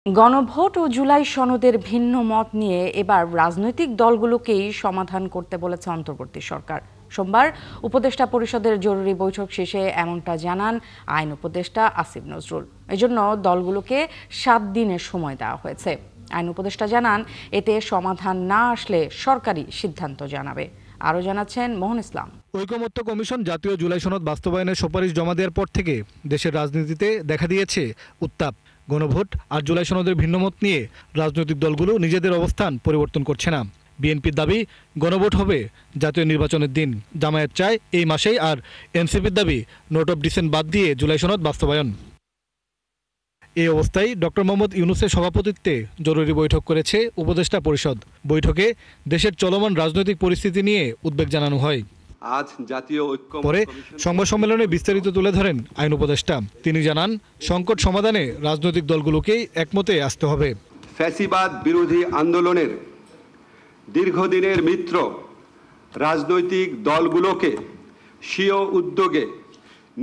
গণভোট ও জুলাই সনদের ভিন্ন মত নিয়ে এবার রাজনৈতিক দলগুলোকেই সমাধান করতে বলেছে অন্তর্বর্তী সরকার। সোমবার উপদেষ্টা পরিষদের জরুরি বৈঠক শেষে এমনটা জানান আইন উপদেষ্টা আসিফ নজরুল। এজন্য দলগুলোকে 7 দিনের সময় দেওয়া হয়েছে। আইন উপদেষ্টা জানান, এতে সমাধান না আসলে সরকারি সিদ্ধান্ত জানাবে। আরও জানাচ্ছেন মোহন ইসলাম। ঐকমত্য কমিশন জাতীয় জুলাই সনদ বাস্তবায়নের সুপারিশ জমা দেওয়ার পর থেকে দেশের রাজনীতিতে দেখা দিয়েছে উত্তাপ। গণভোট আর জুলাই সনদের ভিন্নমত নিয়ে রাজনৈতিক দলগুলো নিজেদের অবস্থান পরিবর্তন করছে না। বিএনপির দাবি গণভোট হবে জাতীয় নির্বাচনের দিন, জামায়াত চায় এই মাসেই, আর এনসিপির দাবি নোট অফ ডিসেন্ট বাদ দিয়ে জুলাই সনদ বাস্তবায়ন। এই অবস্থায় ডক্টর মোহাম্মদ ইউনূসের সভাপতিত্বে জরুরি বৈঠক করেছে উপদেষ্টা পরিষদ। বৈঠকে দেশের চলমান রাজনৈতিক পরিস্থিতি নিয়ে উদ্বেগ জানানো হয়। আজ জাতীয় ঐক্য পরে সংবাদ সম্মেলনে বিস্তারিত তুলে ধরেন আইন উপদেষ্টা। তিনি জানান, সংকট সমাধানে রাজনৈতিক দলগুলোকেই একমতে আসতে হবে। ফ্যাসিবাদ বিরোধী আন্দোলনের দীর্ঘদিনের মিত্র রাজনৈতিক দলগুলোকে স্বীয় উদ্যোগে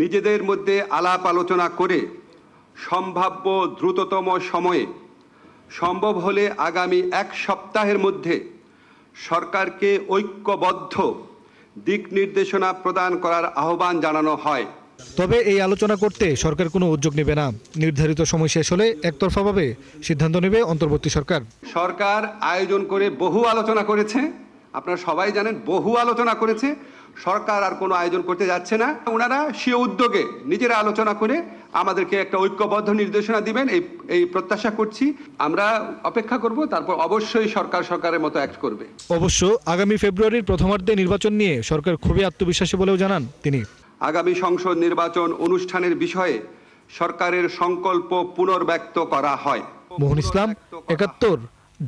নিজেদের মধ্যে আলাপ আলোচনা করে সম্ভাব্য দ্রুততম সময়ে, সম্ভব হলে আগামী 1 সপ্তাহের মধ্যে সরকারকে ঐক্যবদ্ধ দিক নির্দেশনা প্রদান করার আহ্বান জানানো হয়। তবে এই আলোচনা করতে সরকার কোনো উদ্যোগ নেবে না। নির্ধারিত সময় শেষ হলে একতরফাভাবে সিদ্ধান্ত নেবে অন্তর্বর্তী সরকার। সরকার আয়োজন করে বহু আলোচনা করেছে, আপনারা সবাই জানেন, বহু আলোচনা করেছে। সরকার আর কোনো আয়োজন করতে যাচ্ছে না। ওনারা স্বীয় উদ্যোগে নিজেরা আলোচনা করে আমাদেরকে একটা ঐক্যবদ্ধ নির্দেশনা দিবেন, এই প্রত্যাশা করছি। আমরা অপেক্ষা করব, তারপর অবশ্যই সরকার সরকারের মতো অ্যাক্ট করবে। অবশ্য আগামী ফেব্রুয়ারির প্রথমার্ধে নির্বাচন নিয়ে সরকার খুবই আত্মবিশ্বাসী বলেও জানান তিনি। আগামী সংসদ নির্বাচন অনুষ্ঠানের বিষয়ে সরকারের সংকল্প পুনর্ব্যক্ত করা হয়। মোহন ইসলাম, ৭১,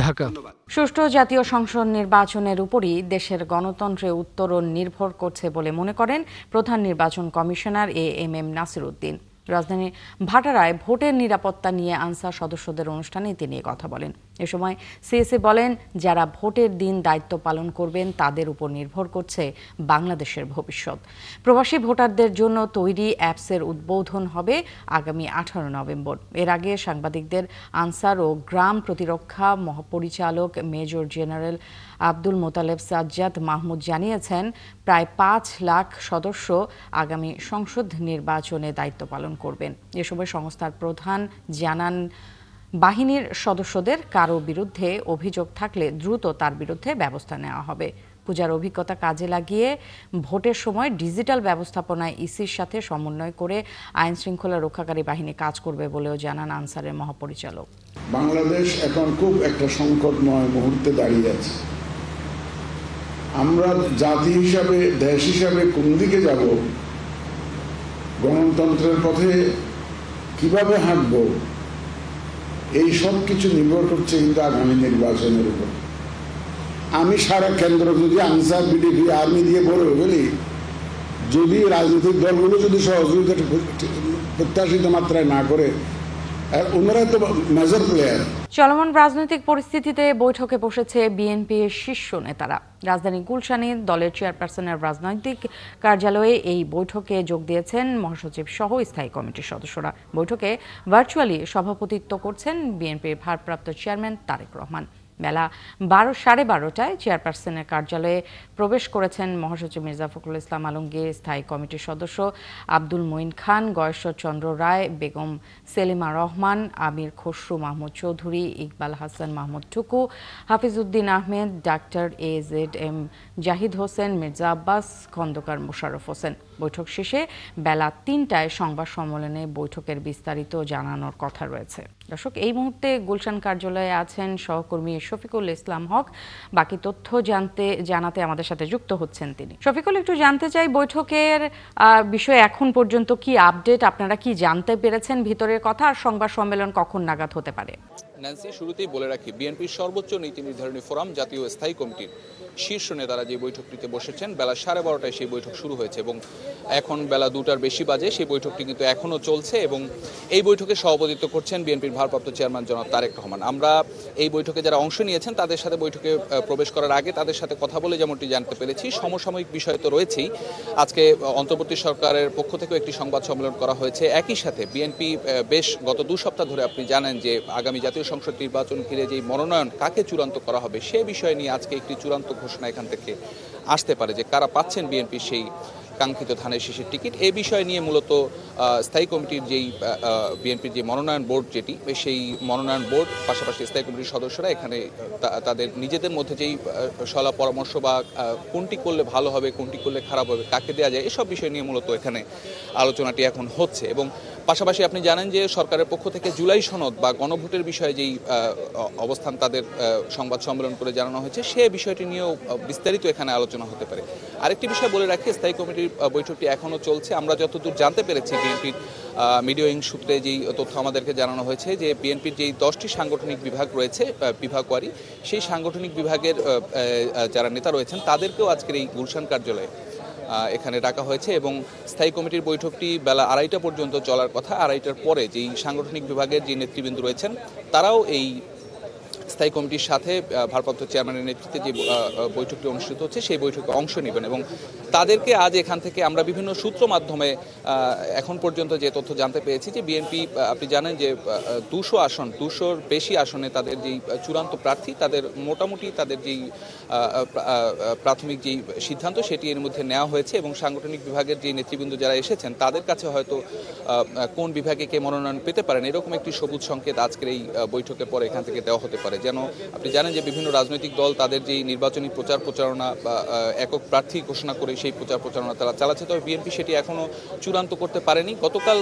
ঢাকা। সুষ্ঠু জাতীয় সংসদ নির্বাচনের উপরই দেশের গণতন্ত্রে উত্তরণ নির্ভর করছে বলে মনে করেন প্রধান নির্বাচন কমিশনার এএমএম নাসির উদ্দিন। রাজধানী ভাটারায় ভোটের নিরাপত্তা নিয়ে আনসার সদস্যদের অনুষ্ঠানে তিনি কথা বলেন। এ সময় সিএসি বলেন, যারা ভোটের দিন দায়িত্ব পালন করবেন তাদের উপর নির্ভর করছে বাংলাদেশের ভবিষ্যৎ। প্রবাসী ভোটারদের জন্য তৈরি অ্যাপসের উদ্বোধন হবে আগামী 18 নভেম্বর। এর আগে সাংবাদিকদের আনসার ও গ্রাম প্রতিরক্ষা মহাপরিচালক মেজর জেনারেল আব্দুল মোতালেব সাজ্জাদ মাহমুদ জানিয়েছেন, প্রায় 5 লাখ সদস্য আগামী সংসদ নির্বাচনে দায়িত্ব পালন করবেন। এ সময় সংস্থার প্রধান জানান, বাহিনীর সদস্যদের কারো বিরুদ্ধে অভিযোগ থাকলে দ্রুত তার বিরুদ্ধে ব্যবস্থা নেওয়া হবে। পূজার অভিজ্ঞতা কাজে লাগিয়ে ভোটের সময় ডিজিটাল ব্যবস্থাপনায় ইসির সাথে সমন্বয় করে আইন শৃঙ্খলা রক্ষাকারী বাহিনী কাজ করবে বলেও জানান আনসারের মহাপরিচালক। বাংলাদেশ এখন খুব একটা সংকটময় মুহূর্তে দাঁড়িয়ে আছে। আমরা জাতি হিসাবে, দেশ হিসাবে কোন দিকে যাব, গণতন্ত্রের পথে কিভাবে হাঁটব, এই সব কিছু নির্ভর করছে কিন্তু আগামী নির্বাচনের উপর। আমি সারা কেন্দ্র যদি আনসার, বিডিপি, আর্মি দিয়ে বড় ফেলি, যদি রাজনৈতিক দলগুলো যদি সহযোগিতা প্রত্যাশিত মাত্রায় না করে, আর ওনারা তো মেজর প্লেয়ার। চলমান রাজনৈতিক পরিস্থিতিতে বৈঠকে বসেছে বিএনপির শীর্ষ নেতারা। রাজধানী গুলশানে দলের চেয়ারপারসনের রাজনৈতিক কার্যালয়ে এই বৈঠকে যোগ দিয়েছেন মহাসচিব সহ স্থায়ী কমিটির সদস্যরা। বৈঠকে ভার্চুয়ালি সভাপতিত্ব করছেন বিএনপির ভারপ্রাপ্ত চেয়ারম্যান তারেক রহমান। বেলা 12:30টায় চেয়ারপারসনের কার্যালয়ে প্রবেশ করেছেন মহাসচিব মির্জা ফখরুল ইসলাম আলমগীর, স্থায়ী কমিটির সদস্য আব্দুল মঈন খান, গয়েশ্বর চন্দ্র রায়, বেগম সেলিমা রহমান, আমির খসরু মাহমুদ চৌধুরী, ইকবাল হাসান মাহমুদ টুকু, হাফিজউদ্দিন আহমেদ, ডাক্তার AZM জাহিদ হোসেন, মির্জা আব্বাস, খন্দকার মোশাররফ হোসেন। বৈঠক শেষে বেলা 3টায় সংবাদ সম্মেলনে বৈঠকের বিস্তারিত জানানোর কথা রয়েছে। দর্শক, এই মুহূর্তে গুলশান কার্যালয়ে আছেন সহকর্মী শফিকুল ইসলাম হক। বাকি তথ্য জানাতে আমাদের সাথে যুক্ত হচ্ছেন তিনি। শফিকুল, একটু জানতে চাই বৈঠকের বিষয়ে এখন পর্যন্ত কি আপডেট, আপনারা কি জানতে পেরেছেন ভিতরের কথা, আর সংবাদ সম্মেলন কখন নাগাদ হতে পারে? ন্যান্সি, শুরুতেই বলে রাখি, বিএনপির সর্বোচ্চ নীতি নির্ধারণী ফোরাম জাতীয় স্থায়ী কমিটির শীর্ষ নেতারা যে বৈঠকটিতে বসেছেন বেলা 12:30টায় সেই বৈঠক শুরু হয়েছে এবং এখন বেলা 2টার বেশি বাজে। সেই বৈঠকটি কিন্তু এখনও চলছে এবং এই বৈঠকে সভাপতিত্ব করছেন বিএনপির ভারপ্রাপ্ত চেয়ারম্যান জনাব তারেক রহমান। আমরা এই বৈঠকে যারা অংশ নিয়েছেন তাদের সাথে বৈঠকে প্রবেশ করার আগে তাদের সাথে কথা বলে যেমনটি জানতে পেরেছি, সমসাময়িক বিষয় তো রয়েছেই। আজকে অন্তর্বর্তী সরকারের পক্ষ থেকেও একটি সংবাদ সম্মেলন করা হয়েছে। একই সাথে বিএনপি বেশ গত 2 সপ্তাহ ধরে আপনি জানেন যে আগামী জাতীয় সংসদ নির্বাচন ঘিরে যেই মনোনয়ন কাকে চূড়ান্ত করা হবে সে বিষয় নিয়ে আজকে একটি চূড়ান্ত ঘোষণা এখান থেকে আসতে পারে যে কারা পাচ্ছেন বিএনপির সেই কাঙ্ক্ষিত ধানের শীষের টিকিট। এই বিষয় নিয়ে মূলত স্থায়ী কমিটির যেই বিএনপির যে মনোনয়ন বোর্ড যেটি, সেই মনোনয়ন বোর্ড পাশাপাশি স্থায়ী কমিটির সদস্যরা এখানে তাদের নিজেদের মধ্যে যেই সলা পরামর্শ বা কোনটি করলে ভালো হবে, কোনটি করলে খারাপ হবে, কাকে দেওয়া যায়, এসব বিষয় নিয়ে মূলত এখানে আলোচনাটি এখন হচ্ছে। এবং পাশাপাশি আপনি জানেন যে সরকারের পক্ষ থেকে জুলাই সনদ বা গণভোটের বিষয়ে যেই অবস্থান তাদের সংবাদ সম্মেলন করে জানানো হয়েছে সে বিষয়টি নিয়েও বিস্তারিত এখানে আলোচনা হতে পারে। আরেকটি বিষয় বলে রাখি, স্থায়ী কমিটির বৈঠকটি এখনও চলছে। আমরা যতদূর জানতে পেরেছি বিএনপির মিডিয়া উইং সূত্রে যেই তথ্য আমাদেরকে জানানো হয়েছে যে বিএনপির যেই 10টি সাংগঠনিক বিভাগ রয়েছে বিভাগওয়ারি, সেই সাংগঠনিক বিভাগের যারা নেতা রয়েছেন তাদেরকেও আজকের এই গুলশান কার্যালয়ে এখানে ডাকা হয়েছে এবং স্থায়ী কমিটির বৈঠকটি বেলা 2:30 পর্যন্ত চলার কথা। 2:30টার পরে যেই সাংগঠনিক বিভাগের যে নেতৃবৃন্দ রয়েছেন তারাও এই স্থায়ী কমিটির সাথে ভারপ্রাপ্ত চেয়ারম্যানের নেতৃত্বে যে বৈঠকটি অনুষ্ঠিত হচ্ছে সেই বৈঠকে অংশ নেবেন এবং তাদেরকে আজ এখান থেকে আমরা বিভিন্ন সূত্র মাধ্যমে এখন পর্যন্ত যে তথ্য জানতে পেরেছি যে বিএনপি আপনি জানেন যে 200-র বেশি আসনে তাদের যেই চূড়ান্ত প্রার্থী তাদের মোটামুটি তাদের যেই প্রাথমিক যেই সিদ্ধান্ত সেটি এর মধ্যে নেওয়া হয়েছে এবং সাংগঠনিক বিভাগের যে নেতৃবৃন্দ যারা এসেছেন তাদের কাছে হয়তো কোন বিভাগে কে মনোনয়ন পেতে পারেন এরকম একটি সবুজ সংকেত আজকের এই বৈঠকের পরে এখান থেকে দেওয়া হতে পারে। যেন আপনি জানেন যে বিভিন্ন রাজনৈতিক দল তাদের যেই নির্বাচনী প্রচারণা বা একক প্রার্থী ঘোষণা করে সেই প্রচারণা তারা চালাচ্ছে, তবে বিএনপি সেটি এখনো চূড়ান্ত করতে পারেনি। গতকাল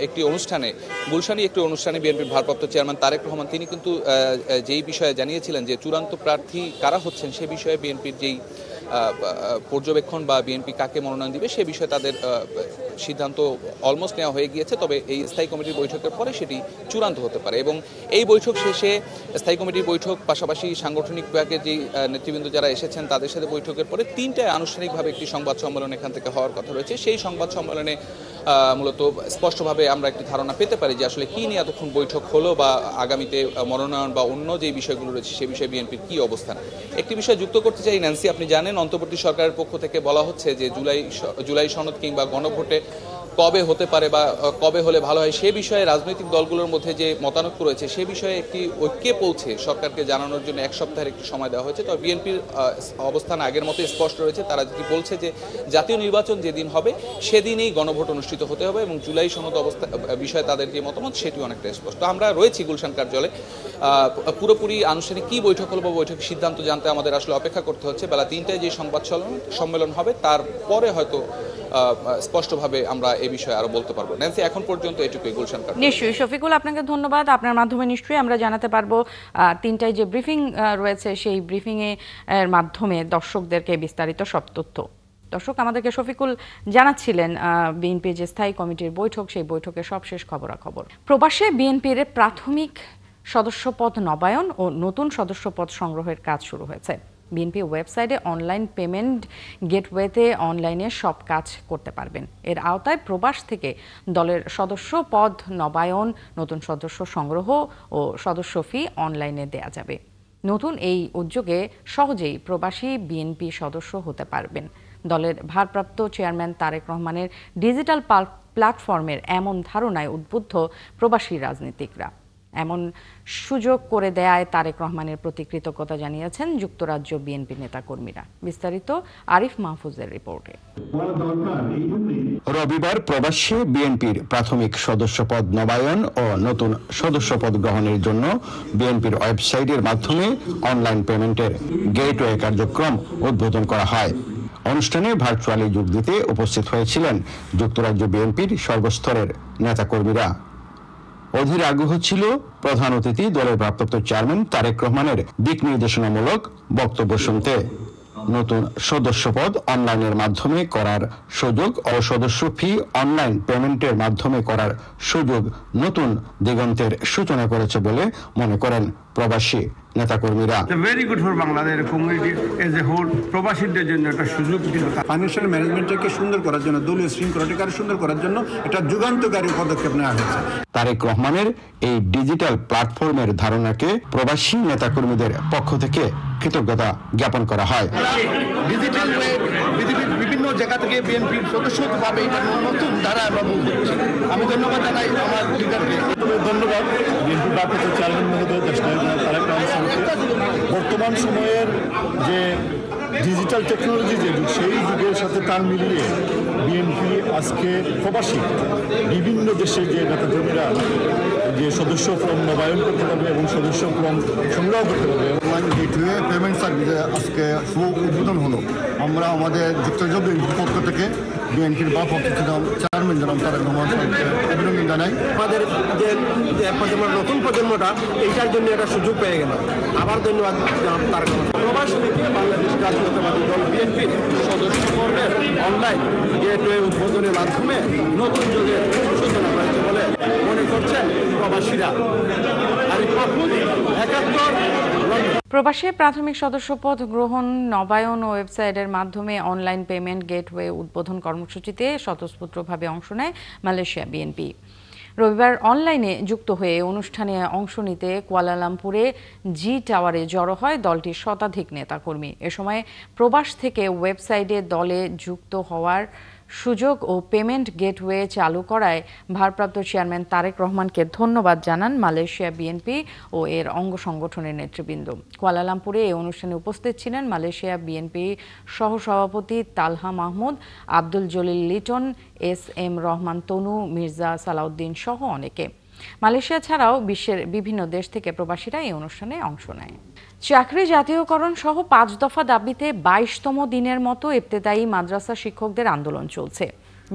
একটি অনুষ্ঠানে গুলশানে একটি অনুষ্ঠানে বিএনপির ভারপ্রাপ্ত চেয়ারম্যান তারেক রহমান তিনি কিন্তু যেই বিষয়ে জানিয়েছিলেন যে চূড়ান্ত প্রার্থী কারা হচ্ছেন সে বিষয়ে বিএনপির যেই পর্যবেক্ষণ বা বিএনপি কাকে মনোনয়ন দিবে সে বিষয়ে তাদের সিদ্ধান্ত অলমোস্ট নেওয়া হয়ে গিয়েছে। তবে এই স্থায়ী কমিটির বৈঠকের পরে সেটি চূড়ান্ত হতে পারে এবং এই বৈঠক শেষে স্থায়ী কমিটির বৈঠক পাশাপাশি সাংগঠনিক বিভাগের যেই নেতৃবৃন্দ যারা এসেছেন তাদের সাথে বৈঠকের পরে 3টায় আনুষ্ঠানিকভাবে একটি সংবাদ সম্মেলন এখান থেকে হওয়ার কথা রয়েছে। সেই সংবাদ সম্মেলনে মূলত স্পষ্টভাবে আমরা একটি ধারণা পেতে পারি যে আসলে কী নিয়ে এতক্ষণ বৈঠক হলো বা আগামীতে মনোনয়ন বা অন্য যে বিষয়গুলো রয়েছে সে বিষয়ে বিএনপির কী অবস্থান। একটি বিষয় যুক্ত করতে চাই ন্যান্সি, আপনি জানেন অন্তর্বর্তী সরকারের পক্ষ থেকে বলা হচ্ছে যে জুলাই সনদ কিংবা গণভোটে কবে হতে পারে বা কবে হলে ভালো হয় সে বিষয়ে রাজনৈতিক দলগুলোর মধ্যে যে মতানৈক্য রয়েছে সে বিষয়ে একটি ঐক্যে পৌঁছে সরকারকে জানানোর জন্য 1 সপ্তাহের একটি সময় দেওয়া হয়েছে। তবে বিএনপির অবস্থান আগের মতো স্পষ্ট রয়েছে। তারা যেটি বলছে যে জাতীয় নির্বাচন যেদিন হবে সেদিনই গণভোট অনুষ্ঠিত হতে হবে এবং জুলাই সনদ বিষয়ে তাদের যে মতামত সেটি অনেকটা স্পষ্ট। আমরা রয়েছি গুলশান কার্যালয়ে, পুরোপুরি আনুষ্ঠানিক কী বৈঠক হলো বা বৈঠকের সিদ্ধান্ত জানতে আমাদের আসলে অপেক্ষা করতে হচ্ছে। বেলা 3টায় যে সংবাদ সম্মেলন হবে তারপরে হয়তো স্পষ্টভাবে আমরা এই বিষয়ে আরো বলতে পারবো। ন্যান্সি, এখন পর্যন্ত এটুকুই গুলশান কার্যালয়। নিশ্চয়ই শফিকুল, আপনাকে ধন্যবাদ। আপনার মাধ্যমে নিশ্চয়ই আমরা জানাতে পারবো 3টায় যে ব্রিফিং রয়েছে সেই ব্রিফিং এর মাধ্যমে দর্শকদেরকে বিস্তারিত সব তথ্য। দর্শক, আমাদেরকে শফিকুল জানাচ্ছিলেন বিএনপি যে স্থায়ী কমিটির বৈঠক সেই বৈঠকের সবশেষ খবরাখবর। প্রবাসে বিএনপির প্রাথমিক সদস্যপদ নবায়ন ও নতুন সদস্যপদ সংগ্রহের কাজ শুরু হয়েছে। বিএনপি ওয়েবসাইটে অনলাইন পেমেন্ট গেটওয়েতে অনলাইনে সব কাজ করতে পারবেন। এর আওতায় প্রবাস থেকে দলের সদস্য পদ নবায়ন, নতুন সদস্য সংগ্রহ ও সদস্য ফি অনলাইনে দেয়া যাবে। নতুন এই উদ্যোগে সহজেই প্রবাসী বিএনপি সদস্য হতে পারবেন। দলের ভারপ্রাপ্ত চেয়ারম্যান তারেক রহমানের ডিজিটাল প্ল্যাটফর্মের এমন ধারণায় উদ্বুদ্ধ প্রবাসী রাজনীতিকরা। এমন সুযোগ করে দেয়ায় তারেক রহমানের প্রতি কৃতজ্ঞতা জানিয়েছেন যুক্তরাজ্য বিএনপি নেতাকর্মীরা। বিস্তারিত আরিফ মাহফুজের রিপোর্টে। রবিবার প্রবাসী বিএনপির প্রাথমিক সদস্যপদ নবায়ন ও নতুন সদস্যপদ গ্রহণের জন্য বিএনপির ওয়েবসাইটের মাধ্যমে অনলাইন পেমেন্টের গেটওয়ে কার্যক্রম উদ্বোধন করা হয়। অনুষ্ঠানে ভার্চুয়ালি যোগ দিতে উপস্থিত হয়েছিলেন যুক্তরাজ্য বিএনপির সর্বস্তরের নেতাকর্মীরা। অধীর আগ্রহ ছিল প্রধান অতিথি দলের ভারপ্রাপ্ত চেয়ারম্যান তারেক রহমানের দিক নির্দেশনামূলক বক্তব্য শুনতে। নতুন সদস্যপদ অনলাইনের মাধ্যমে করার সুযোগ ও সদস্য ফি অনলাইন পেমেন্টের মাধ্যমে করার সুযোগ নতুন দিগন্তের সূচনা করেছে বলে মনে করেন প্রবাসী নেতাকর্মীরা। Very good for Bangladesh community as a whole, প্রবাসীদের জন্য একটা সুযোগ দিল। ফাইন্যান্সিয়াল ম্যানেজমেন্টটাকে সুন্দর করার জন্য, দলীয় শৃঙ্খলাটাকে আরো সুন্দর করার জন্য এটা যুগান্তকারী পদক্ষেপ নেওয়া হয়েছে। তারেক রহমানের এই ডিজিটাল প্ল্যাটফর্মের ধারণাকে প্রবাসী নেতাকর্মীদের পক্ষ থেকে কৃতজ্ঞতা জ্ঞাপন করা হয়। ডিজিটাল পৃথিবীর বিভিন্ন জায়গা থেকে বিএনপির সদস্য পাবে, এটা নতুন ধারা আমরা বলছি। আমি ধন্যবাদ জানাই আমার লিডারকে। ধন্যবাদ বিএনপি ভারপ্রাপ্ত চেয়ারম্যান মহোদয় তারেক রহমান। বর্তমান সময়ের যে ডিজিটাল টেকনোলজি যে যুগ, সেই যুগের সাথে তাল মিলিয়ে বিএনপি আজকে প্রবাসী বিভিন্ন দেশে যে নেতাকর্মীরা যে সদস্য ফর্ম নবায়ন করতে পারবে এবং সদস্য ফর্ম সংগ্রহ করতে পারবে। অনলাইন গেটওয়ে পেমেন্ট সার্ভিসে আজকে শুভ উদ্বোধন হলো। আমরা আমাদের যুক্তরাজ্য বিএনপির পক্ষ থেকে বিএনপির ভারপ্রাপ্ত চেয়ারম্যান জনাব তারেক রহমান সাহেবকে অভিনন্দন জানাই। আমাদের যে নতুন প্রজন্মটা এইটার জন্য একটা সুযোগ পেয়ে গেল। আবার ধন্যবাদ জনাব তারেক রহমান। প্রবাস থেকে বাংলাদেশ জাতীয়তাবাদী দল বিএনপির সদস্য ফর্মের অনলাইন গেটওয়ে উদ্বোধনের মাধ্যমে নতুন যুগের সূচনা হয়েছে বলে মনে করছেন প্রবাসীরা। প্রবাসী প্রাথমিক সদস্যপদ গ্রহণ, নবায়ন ও ওয়েবসাইটের মাধ্যমে অনলাইন পেমেন্ট গেটওয়ে উদ্বোধন কর্মসূচিতে স্বতঃস্ফূর্তভাবে অংশ নেয় মালয়েশিয়া বিএনপি। রবিবার অনলাইনে যুক্ত হয়ে অনুষ্ঠানে অংশ নিতে কুয়ালালামপুরে জি টাওয়ারে জড়ো হয় দলটির শতাধিক নেতাকর্মী। এ সময় প্রবাস থেকে ওয়েবসাইটে দলে যুক্ত হওয়ার সুযোগ ও পেমেন্ট গেটওয়ে চালু করায় ভারপ্রাপ্ত চেয়ারম্যান তারেক রহমানকে ধন্যবাদ জানান মালয়েশিয়া বিএনপি ও এর অঙ্গ সংগঠনের নেতৃবৃন্দ। কুয়ালালামপুরে এই অনুষ্ঠানে উপস্থিত ছিলেন মালয়েশিয়া বিএনপি সহসভাপতি তালহা মাহমুদ, আব্দুল জলিল লিটন, এস.এম. রহমান তনু, মির্জা সালাউদ্দিন সহ অনেকে। মালয়েশিয়া ছাড়াও বিশ্বের বিভিন্ন দেশ থেকে প্রবাসীরা এই অনুষ্ঠানে অংশ নেয়। চাকরি জাতীয়করণ সহ 5 দফা দাবিতে 22তম দিনের মতো ইবতেদায়ী মাদ্রাসা শিক্ষকদের আন্দোলন চলছে।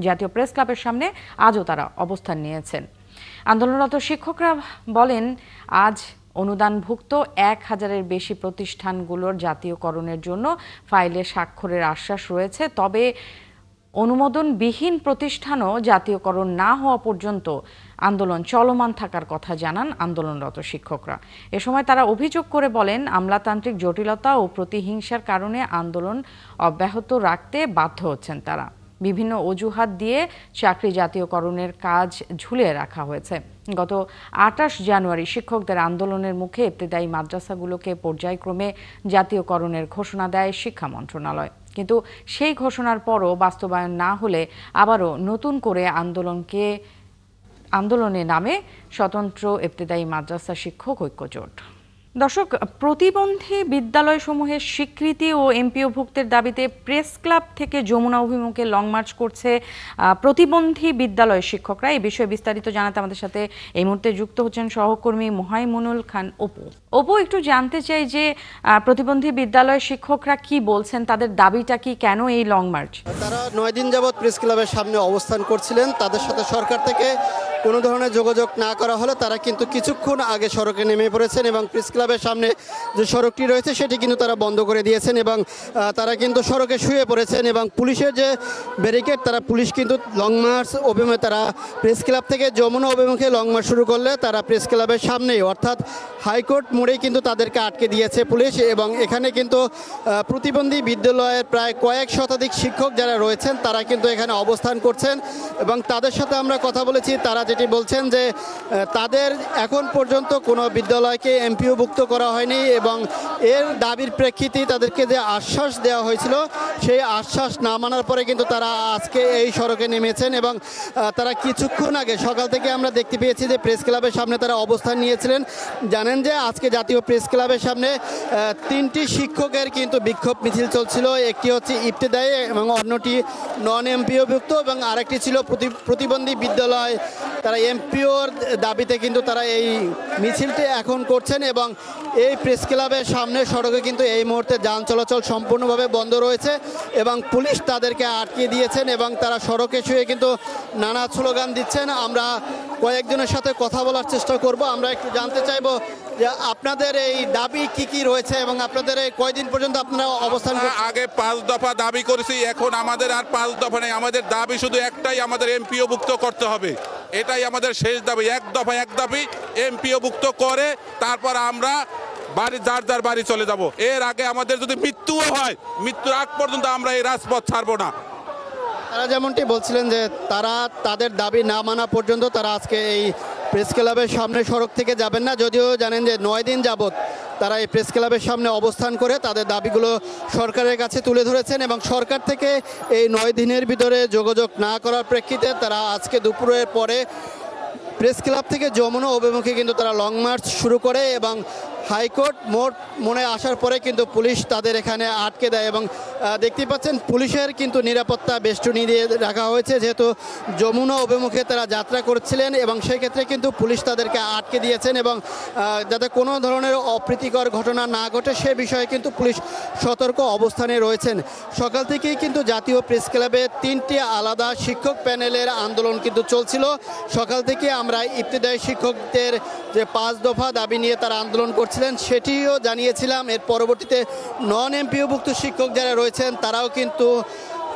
জাতীয় প্রেস ক্লাবের সামনে আজও তারা অবস্থান নিয়েছেন। আন্দোলনরত শিক্ষকরা বলেন, আজ অনুদানভুক্ত 1000-এর বেশি প্রতিষ্ঠানগুলোর জাতীয়করণের জন্য ফাইলে স্বাক্ষরের আশ্বাস রয়েছে, তবে অনুমোদনবিহীন প্রতিষ্ঠানও জাতীয়করণ না হওয়া পর্যন্ত আন্দোলন চলমান থাকার কথা জানান আন্দোলনরত শিক্ষকরা। এ সময় তারা অভিযোগ করে বলেন, আমলাতান্ত্রিক জটিলতা ও প্রতিহিংসার কারণে আন্দোলন অব্যাহত রাখতে বাধ্য হচ্ছেন তারা। বিভিন্ন অজুহাত দিয়ে চাকরি জাতীয়করণের কাজ ঝুলিয়ে রাখা হয়েছে। গত 28 জানুয়ারি শিক্ষকদের আন্দোলনের মুখে ইবতেদায়ী মাদ্রাসাগুলোকে পর্যায়ক্রমে জাতীয়করণের ঘোষণা দেয় শিক্ষা মন্ত্রণালয়, কিন্তু সেই ঘোষণার পরও বাস্তবায়ন না হলে আবারও নতুন করে আন্দোলনে নামে স্বতন্ত্র ইবতেদায়ী মাদ্রাসা শিক্ষক ঐক্যজোট। দর্শক, প্রতিবন্ধী বিদ্যালয়সমূহের স্বীকৃতি ও এমপিওভুক্তের দাবিতে প্রেস ক্লাব থেকে যমুনা অভিমুখে লং মার্চ করছে প্রতিবন্ধী বিদ্যালয়ের শিক্ষকরা। এই বিষয়ে বিস্তারিত জানাতে আমাদের সাথে এই মুহূর্তে যুক্ত হচ্ছেন সহকর্মী মোহাইমুনুল খান অপু। একটু জানতে চাই যে প্রতিবন্ধী বিদ্যালয়ের শিক্ষকরা কি বলছেন, তাদের দাবিটা কি, কেন এই লং মার্চ? তারা 9 দিন যাবৎ প্রেস ক্লাবের সামনে অবস্থান করছিলেন। তাদের সাথে সরকার থেকে কোনো ধরনের যোগাযোগ না করা হলে তারা কিন্তু কিছুক্ষণ আগে সড়কে নেমে পড়েছেন এবং প্রেস ক্লাবের সামনে যে সড়কটি রয়েছে সেটি কিন্তু তারা বন্ধ করে দিয়েছেন এবং তারা কিন্তু সড়কে শুয়ে পড়েছেন এবং পুলিশের যে ব্যারিকেড, পুলিশ কিন্তু লং মার্চ অভিমুখে তারা প্রেস ক্লাব থেকে যমুনা অভিমুখে লং মার্চ শুরু করলে তারা প্রেস ক্লাবের সামনেই অর্থাৎ হাইকোর্ট মোড়েই কিন্তু তাদেরকে আটকে দিয়েছে পুলিশ। এবং এখানে কিন্তু প্রতিবন্ধী বিদ্যালয়ের প্রায় কয়েক শতাধিক শিক্ষক যারা রয়েছেন তারা কিন্তু এখানে অবস্থান করছেন এবং তাদের সাথে আমরা কথা বলেছি। তারা যেটি বলছেন যে তাদের এখন পর্যন্ত কোনো বিদ্যালয়কে এমপিওভুক্ত করা হয়নি এবং এর দাবির প্রেক্ষিতে তাদেরকে যে আশ্বাস দেওয়া হয়েছিল সেই আশ্বাস না মানার পরে কিন্তু তারা আজকে এই সড়কে নেমেছেন এবং তারা কিছুক্ষণ আগে সকাল থেকে আমরা দেখতে পেয়েছি যে প্রেস ক্লাবের সামনে তারা অবস্থান নিয়েছিলেন। জানেন যে আজকে জাতীয় প্রেস ক্লাবের সামনে 3টি শিক্ষকের কিন্তু বিক্ষোভ মিছিল চলছিল। একটি হচ্ছে ইবতেদায়ী এবং অন্যটি নন এমপিওভুক্ত এবং আরেকটি ছিল প্রতিবন্ধী বিদ্যালয়। তারা এমপিওর দাবিতে কিন্তু তারা এই মিছিলটি এখন করছেন এবং এই প্রেস ক্লাবের সামনে সড়কে কিন্তু এই মুহূর্তে যান চলাচল সম্পূর্ণভাবে বন্ধ রয়েছে এবং পুলিশ তাদেরকে আটকে দিয়েছেন এবং তারা সড়কে শুয়ে কিন্তু নানা স্লোগান দিচ্ছেন। আমরা কয়েকজনের সাথে কথা বলার চেষ্টা করব। আমরা একটু জানতে চাইবো যে আপনাদের এই দাবি কি কি রয়েছে এবং আপনাদের এই কয়দিন পর্যন্ত আপনারা অবস্থান আগে 5 দফা দাবি করেছি, এখন আমাদের আর 5 দফা নেই। আমাদের দাবি শুধু একটাই, আমাদের এমপিও ভুক্ত করতে হবে। এটাই আমাদের শেষ দাবি। এক দফা এক দাবি, এমপিও ভুক্ত করে তারপর আমরা বাড়ি যার বাড়ি চলে যাব। এর আগে আমাদের যদি মৃত্যুও হয়, মৃত্যুর আগ পর্যন্ত আমরা এই রাজপথ ছাড়বো না। তারা যেমনটি বলছিলেন যে তারা তাদের দাবি না মানা পর্যন্ত তারা আজকে এই প্রেস ক্লাবের সামনে সড়ক থেকে যাবেন না, যদিও জানেন যে 9 দিন যাবত তারা এই প্রেস ক্লাবের সামনে অবস্থান করে তাদের দাবিগুলো সরকারের কাছে তুলে ধরেছেন এবং সরকার থেকে এই 9 দিনের ভিতরে যোগাযোগ না করার প্রেক্ষিতে তারা আজকে দুপুরের পরে প্রেস ক্লাব থেকে যমুনা অভিমুখে কিন্তু তারা লং মার্চ শুরু করে এবং হাইকোর্ট মোড় মনে আসার পরে কিন্তু পুলিশ তাদের এখানে আটকে দেয় এবং দেখতে পাচ্ছেন পুলিশের কিন্তু নিরাপত্তা বেষ্টনী দিয়ে রাখা হয়েছে, যেহেতু যমুনা অভিমুখে তারা যাত্রা করছিলেন এবং সেই ক্ষেত্রে কিন্তু পুলিশ তাদেরকে আটকে দিয়েছেন এবং যাতে কোনো ধরনের অপ্রীতিকর ঘটনা না ঘটে সে বিষয়ে কিন্তু পুলিশ সতর্ক অবস্থানে রয়েছেন। সকাল থেকেই কিন্তু জাতীয় প্রেস ক্লাবে 3টি আলাদা শিক্ষক প্যানেলের আন্দোলন কিন্তু চলছিল। সকাল থেকে আমরা ইবতেদায়ী শিক্ষকদের যে 5 দফা দাবি নিয়ে তারা আন্দোলন করছিলেন সেটিও জানিয়েছিলাম। এর পরবর্তীতে নন এমপিওভুক্ত শিক্ষক যারা রয়েছেন তারাও কিন্তু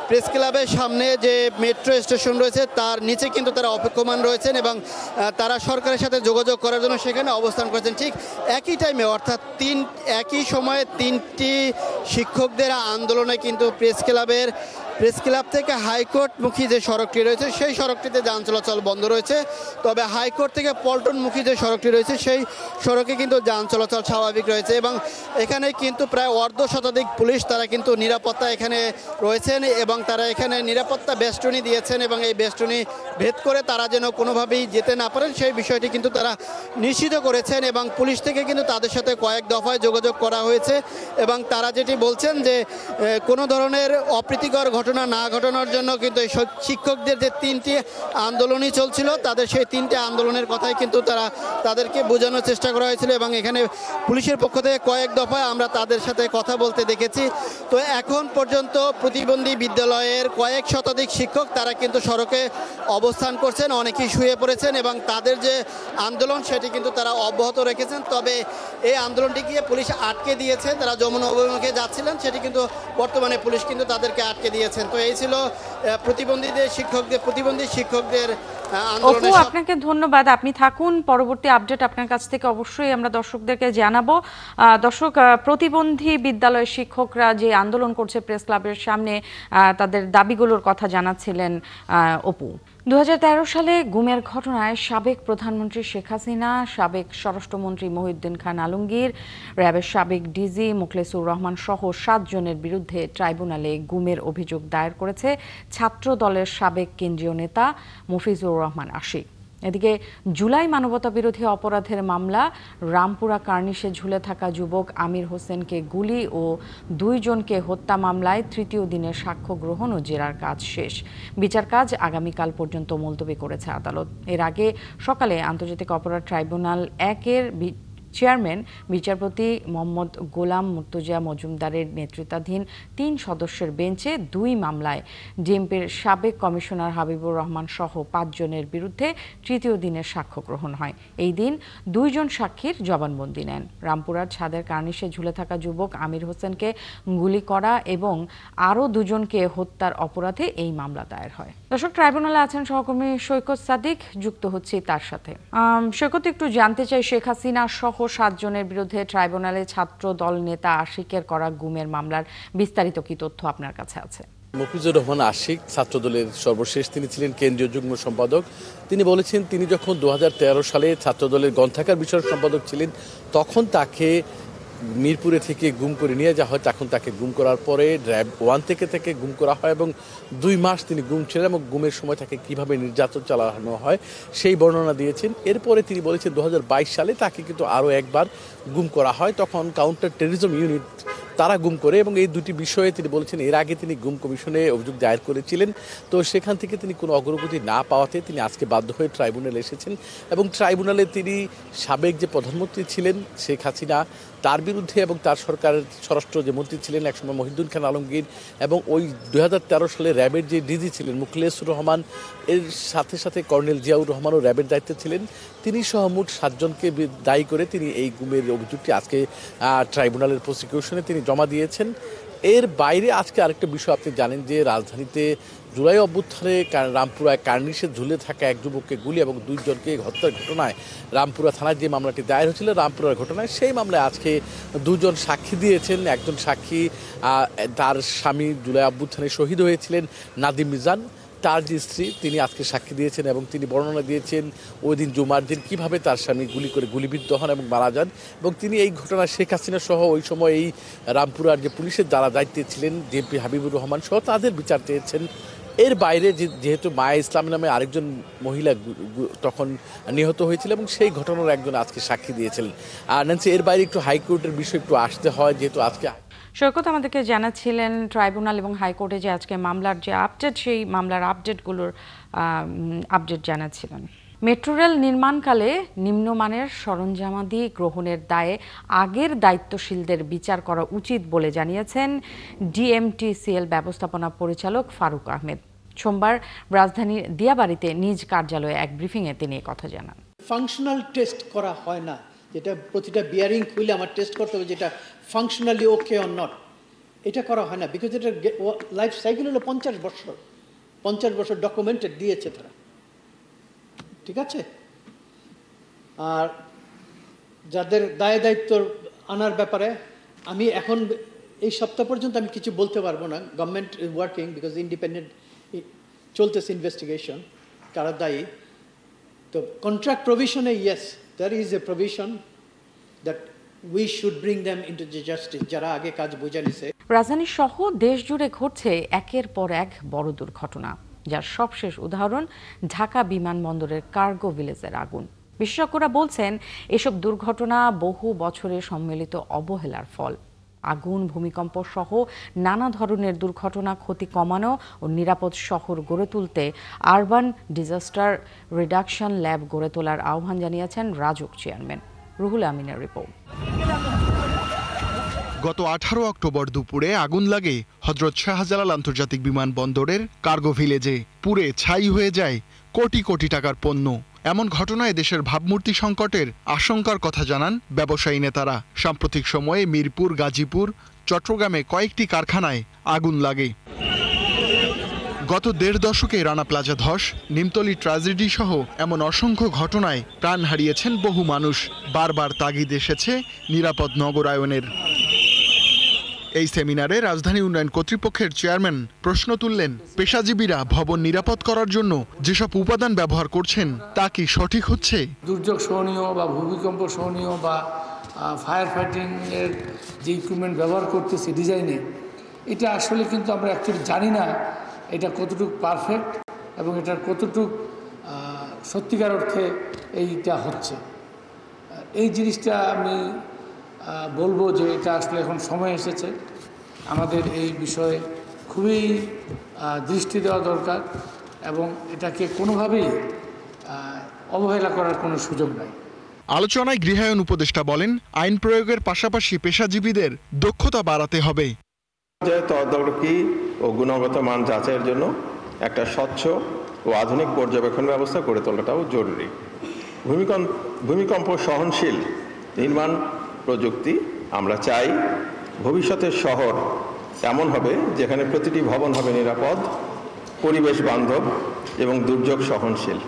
প্রেস ক্লাবের সামনে যে মেট্রো স্টেশন রয়েছে তার নিচে কিন্তু তারা অপেক্ষমান রয়েছেন এবং তারা সরকারের সাথে যোগাযোগ করার জন্য সেখানে অবস্থান করেছেন। ঠিক একই টাইমে অর্থাৎ একই সময়ে 3টি শিক্ষকদের আন্দোলনে কিন্তু প্রেস ক্লাব থেকে হাইকোর্টমুখী যে সড়কটি রয়েছে সেই সড়কটিতে যান চলাচল বন্ধ রয়েছে, তবে হাইকোর্ট থেকে পল্টনমুখী যে সড়কটি রয়েছে সেই সড়কে কিন্তু যান চলাচল স্বাভাবিক রয়েছে এবং এখানে কিন্তু প্রায় অর্ধশতাধিক পুলিশ তারা কিন্তু নিরাপত্তা এখানে রয়েছেন এবং তারা এখানে নিরাপত্তা বেষ্টনী দিয়েছেন এবং এই বেষ্টনী ভেদ করে তারা যেন কোনোভাবেই যেতে না পারেন সেই বিষয়টি কিন্তু তারা নিশ্চিত করেছেন এবং পুলিশ থেকে কিন্তু তাদের সাথে কয়েক দফায় যোগাযোগ করা হয়েছে এবং তারা যেটি বলছেন যে কোনো ধরনের অপ্রীতিকর ঘটনা না ঘটানোর জন্য কিন্তু এই শিক্ষকদের যে 3টি আন্দোলনই চলছিল তাদের সেই 3টি আন্দোলনের কথাই কিন্তু তাদেরকে বোঝানোর চেষ্টা করা হয়েছিল এবং এখানে পুলিশের পক্ষ থেকে কয়েক দফায় আমরা তাদের সাথে কথা বলতে দেখেছি। তো এখন পর্যন্ত প্রতিবন্ধী বিদ্যালয়ের কয়েক শতাধিক শিক্ষক তারা কিন্তু সড়কে অবস্থান করছেন, অনেকেই শুয়ে পড়েছেন এবং তাদের যে আন্দোলন সেটি কিন্তু তারা অব্যাহত রেখেছেন। তবে এই আন্দোলনটি গিয়ে পুলিশ আটকে দিয়েছে, তারা যমুনা অভিমুখে যাচ্ছিলেন সেটি কিন্তু বর্তমানে পুলিশ কিন্তু তাদেরকে আটকে দিয়েছে। তো এই ছিল প্রতিবন্ধী শিক্ষকদের অপু, আপনাকে ধন্যবাদ। আপনি থাকুন, পরবর্তী আপডেট আপনার কাছ থেকে অবশ্যই আমরা দর্শকদেরকে জানাবো। দর্শক, প্রতিবন্ধী বিদ্যালয়ের শিক্ষকরা যে আন্দোলন করছে প্রেস ক্লাবের সামনে তাদের দাবিগুলোর কথা জানাচ্ছিলেন অপু। 2013 সালে গুমের ঘটনায় সাবেক প্রধানমন্ত্রী শেখ হাসিনা, সাবেক স্বরাষ্ট্রমন্ত্রী মহিউদ্দিন খান আলমগীর, র্যাবের সাবেক ডিজি মোখলেসুর রহমান সহ 7 জনের বিরুদ্ধে ট্রাইব্যুনালে গুমের অভিযোগ দায়ের করেছে ছাত্র দলের সাবেক কেন্দ্রীয় নেতা মফিজুর রহমান আশিক। এদিকে জুলাই মানবতা বিরোধী অপরাধের মামলা রামপুরা কার্নিশে ঝুলে থাকা যুবক আমির হোসেনকে গুলি ও 2 জনকে হত্যা মামলায় 3য় দিনের সাক্ষ্য গ্রহণ ও জেরার কাজ শেষ। বিচার কাজ আগামীকাল পর্যন্ত মুলতবি করেছে আদালত। এর আগে সকালে আন্তর্জাতিক অপরাধ ট্রাইব্যুনাল 1-এর চেয়ারম্যান বিচারপতি মোহাম্মদ গোলাম মুর্তজা মজুমদারের নেতৃত্বাধীন 3 সদস্যের বেঞ্চে 2 মামলায় ডিএমপির সাবেক কমিশনার হাবিবুর রহমান সহ 5 জনের বিরুদ্ধে 3য় দিনের সাক্ষ্য গ্রহণ হয়। এই দিন 2 জন সাক্ষীর জবানবন্দি নেন। রামপুরার ছাদের কার্নিশে ঝুলে থাকা যুবক আমির হোসেনকে গুলি করা এবং আরও 2 জনকে হত্যার অপরাধে এই মামলা দায়ের হয়। দর্শক, ট্রাইব্যুনালে আছেন সহকর্মী সৈকত সাদিক, যুক্ত হচ্ছে তার সাথে। সৈকত, একটু জানতে চাই, শেখ হাসিনা সহ 7 জনের বিরুদ্ধে ট্রাইব্যুনালে ছাত্র দল নেতা আশিকের করা গুমের মামলার বিস্তারিত কি তথ্য আপনার কাছে আছে? মফিজুর রহমান আশিক ছাত্রদলের সর্বশেষ তিনি ছিলেন কেন্দ্রীয় যুগ্ম সম্পাদক। তিনি বলেছেন তিনি যখন 2013 সালে ছাত্রদলের গ্রন্থাগার বিষয়ক সম্পাদক ছিলেন তখন তাকে মিরপুরে থেকে গুম করে নিয়ে যাওয়া হয়। তখন তাকে গুম করার পরে র্যাব 1 থেকে গুম করা হয় এবং 2 মাস তিনি গুম ছিলেন এবং গুমের সময় তাকে কিভাবে নির্যাতন চালানো হয় সেই বর্ণনা দিয়েছেন। এরপরে তিনি বলেছেন 2022 সালে তাকে কিন্তু আরও একবার গুম করা হয়। তখন কাউন্টার টেররিজম ইউনিট তারা গুম করে, এবং এই দুটি বিষয়ে তিনি বলেছেন এর আগে তিনি গুম কমিশনে অভিযোগ দায়ের করেছিলেন। তো সেখান থেকে তিনি কোনো অগ্রগতি না পাওয়াতে তিনি আজকে বাধ্য হয়ে ট্রাইব্যুনালে এসেছেন, এবং ট্রাইব্যুনালে তিনি সাবেক যে প্রধানমন্ত্রী ছিলেন শেখ হাসিনা তার বিরুদ্ধে এবং তার সরকারের স্বরাষ্ট্র যে মন্ত্রী ছিলেন একসময় মহিউদ্দিন খান আলমগীর, এবং ওই 2013 সালে র্যাবের যে ডিজি ছিলেন মুখলেসুর রহমান, এর সাথে সাথে কর্নেল জিয়াউর রহমানও র্যাবের দায়িত্বে ছিলেন, তিনি সহ মোট 7 জনকে দায়ী করে তিনি এই গুমের অভিযোগটি আজকে ট্রাইব্যুনালের প্রসিকিউশনে তিনি জমা দিয়েছেন। এর বাইরে আজকে আরেকটা বিষয় আপনি জানেন যে রাজধানীতে জুলাই অভ্যুত্থানে রামপুরায় কার্নিশে ঝুলে থাকা এক যুবককে গুলি এবং 2 জনকে হত্যার ঘটনায় রামপুরা থানায় যে মামলাটি দায়ের হয়েছিল রামপুরার ঘটনায়, সেই মামলায় আজকে 2 জন সাক্ষী দিয়েছেন। একজন সাক্ষী তার স্বামী জুলাই অভ্যুত্থানে শহীদ হয়েছিলেন নাদিম মিজান, তার যে স্ত্রী তিনি আজকে সাক্ষী দিয়েছেন এবং তিনি বর্ণনা দিয়েছেন ওই দিন জুমার দিন কীভাবে তার স্বামী গুলি করে গুলিবিদ্ধ হন এবং মারা যান, এবং তিনি এই ঘটনা শেখ হাসিনা সহ ওই সময় এই রামপুরার যে পুলিশের যারা দায়িত্বে ছিলেন ডিএমপি হাবিবুর রহমান সহ তাদের বিচার চেয়েছেন। এর বাইরে যেহেতু মায়া ইসলাম নামে আরেকজন মহিলা তখন নিহত হয়েছিল এবং সেই ঘটনার একজন আজকে সাক্ষী দিয়েছিলেন। আর ন্যান্সি এর বাইরে একটু হাইকোর্টের বিষয় একটু আসতে হয়, যেহেতু আজকে সৈকত আমাদেরকে জানাচ্ছিলেন ট্রাইব্যুনাল এবং হাইকোর্টে যে আজকে মামলার যে আপডেট, সেই মামলার আপডেটগুলোর আপডেট জানাচ্ছিলেন। মেট্রো রেল নির্মাণকালে নিম্নমানের সরঞ্জামাদি গ্রহণের দায়ে আগের দায়িত্বশীলদের বিচার করা উচিত বলে জানিয়েছেন ডিএমটিসিএল ব্যবস্থাপনা পরিচালক ফারুক আহমেদ। সোমবার রাজধানীর দিয়াবাড়িতে নিজ কার্যালয়ে এক ব্রিফিংয়ে তিনি কথা জানান। ফাংশনাল টেস্ট করা হয় না, যেটা প্রতিটা বিয়ারিং খুলে আমার টেস্ট করতে হবে যেটা ফাংশনালি ওকে অর নট, এটা করা হয় না, বিকজ এটা লাইফ সাইকেল হলো 50 বছর ডকুমেন্টেড দিয়েছে তারা, ঠিক আছে। আর যাদের দায় দায়িত্ব আনার ব্যাপারে আমি এখন এই সপ্তাহ পর্যন্ত আমি কিছু বলতে পারবো না। Government is working because independent চলতেছে ইনভেস্টিগেশন কারা দায়ী। তো কন্ট্রাক্ট প্রভিশনে yes there is a provision that we should bring them into the justice যারা আগে কাজ বুঝে নিছে। রাজধানী সহ দেশ জুড়ে ঘটছে একের পর এক বড় দুর্ঘটনা, যার সবশেষ উদাহরণ ঢাকা বিমানবন্দরের কার্গো ভিলেজের আগুন। বিশেষজ্ঞরা বলছেন এসব দুর্ঘটনা বহু বছরের সম্মিলিত অবহেলার ফল। আগুন, ভূমিকম্প সহ নানা ধরনের দুর্ঘটনা ক্ষতি কমানো ও নিরাপদ শহর গড়ে তুলতে আরবান ডিজাস্টার রিডাকশন ল্যাব গড়ে তোলার আহ্বান জানিয়েছেন রাজউক চেয়ারম্যান। রুহুল আমিনের রিপোর্ট। গত 18 অক্টোবর দুপুরে আগুন লাগে হযরত শাহজালাল আন্তর্জাতিক বিমানবন্দরের কার্গো ভিলেজে। পুড়ে ছাই হয়ে যায় কোটি কোটি টাকার পণ্য। এমন ঘটনায় দেশের ভাবমূর্তি সংকটের আশঙ্কার কথা জানান ব্যবসায়ী নেতারা। সাম্প্রতিক সময়ে মিরপুর, গাজীপুর, চট্টগ্রামে কয়েকটি কারখানায় আগুন লাগে। গত 1.5 দশকে রানা প্লাজা ধস, নিমতলী ট্র্যাজেডি সহ এমন অসংখ্য ঘটনায় প্রাণ হারিয়েছেন বহু মানুষ। বারবার তাগিদ এসেছে নিরাপদ নগরায়নের। এই সেমিনারে রাজধানী উন্নয়ন কর্তৃপক্ষের চেয়ারম্যান প্রশ্ন তুললেন, পেশাজীবীরা ভবন নিরাপদ করার জন্য যেসব উপাদান ব্যবহার করছেন তা কি সঠিক হচ্ছে? দুর্যোগ সহনীয় বা ভূমিকম্প সহনীয় বা ফায়ার ফাইটিং এর যে ইকুইপমেন্ট ব্যবহার করতেছি ডিজাইনে, এটা আসলে কিন্তু আমরা অ্যাকচুয়ালি জানি না এটা কতটুকু পারফেক্ট এবং এটার কতটুকু সত্যিকার অর্থে এইটা হচ্ছে। এই জিনিসটা আমি বলবো যে এটা আসলে এখন সময় এসেছে আমাদের এই বিষয়ে খুবই দৃষ্টি দেওয়া দরকার এবং এটাকে কোনোভাবেই অবহেলা করার কোনো সুযোগ নাই। আলোচনায় গৃহায়ণ উপদেষ্টা বলেন, আইন প্রয়োগের পাশাপাশি পেশাজীবীদের দক্ষতা বাড়াতে হবে। তদারকি ও গুণগত মান যাচাইয়ের জন্য একটা স্বচ্ছ ও আধুনিক পর্যবেক্ষণ ব্যবস্থা করে তোলাটাও জরুরি। ভূমিকম্প সহনশীল নির্মাণ প্রযুক্তি আমরা চাই। ভবিষ্যতের শহর এমন হবে যেখানে প্রতিটি ভবন হবে নিরাপদ, পরিবেশ বান্ধব এবং দুর্যোগ সহনশীল।